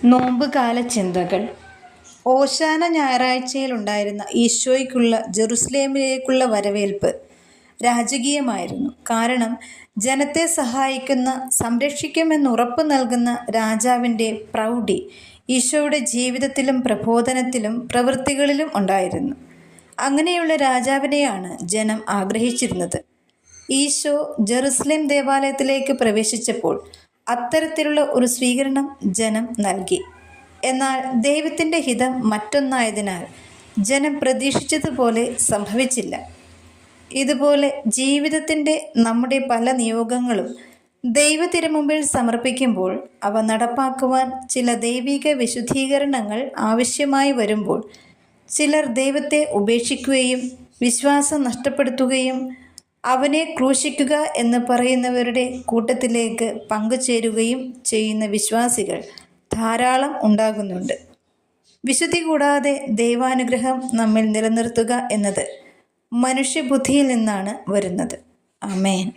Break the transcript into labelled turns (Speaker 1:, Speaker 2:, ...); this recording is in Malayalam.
Speaker 1: നോമ്പുകാല ചിന്തകൾ. ഓശാന ഞായറാഴ്ചയിലുണ്ടായിരുന്ന ഈശോയ്ക്കുള്ള ജെറുസലേമിലേക്കുള്ള വരവേൽപ്പ് രാജകീയമായിരുന്നു. കാരണം ജനത്തെ സഹായിക്കുന്ന, സംരക്ഷിക്കുമെന്നുറപ്പ് നൽകുന്ന രാജാവിൻ്റെ പ്രൗഢി ഈശോയുടെ ജീവിതത്തിലും പ്രബോധനത്തിലും പ്രവൃത്തികളിലും ഉണ്ടായിരുന്നു. അങ്ങനെയുള്ള രാജാവിനെയാണ് ജനം ആഗ്രഹിച്ചിരുന്നത്. ഈശോ ജെറുസലേം ദേവാലയത്തിലേക്ക് പ്രവേശിച്ചപ്പോൾ അത്തരത്തിലുള്ള ഒരു സ്വീകരണം ജനം നൽകി. എന്നാൽ ദൈവത്തിൻ്റെ ഹിതം മറ്റൊന്നായതിനാൽ ജനം പ്രതീക്ഷിച്ചതുപോലെ സംഭവിച്ചില്ല. ഇതുപോലെ ജീവിതത്തിൻ്റെ നമ്മുടെ പല നിയോഗങ്ങളും ദൈവത്തിരുമുമ്പിൽ സമർപ്പിക്കുമ്പോൾ അവ നടപ്പാക്കുവാൻ ചില ദൈവിക വിശുദ്ധീകരണങ്ങൾ ആവശ്യമായി വരുമ്പോൾ ചിലർ ദൈവത്തെ ഉപേക്ഷിക്കുകയും വിശ്വാസം നഷ്ടപ്പെടുത്തുകയും അവനെ ക്രൂശിക്കുക എന്ന് പറയുന്നവരുടെ കൂട്ടത്തിലേക്ക് പങ്കുചേരുകയും ചെയ്യുന്ന വിശ്വാസികൾ ധാരാളം ഉണ്ടാകുന്നുണ്ട്. വിശുദ്ധി കൂടാതെ ദൈവാനുഗ്രഹം നമ്മിൽ നിലനിർത്തുക എന്നത് മനുഷ്യബുദ്ധിയിൽ നിന്നാണ് വരുന്നത്. ആമേൻ.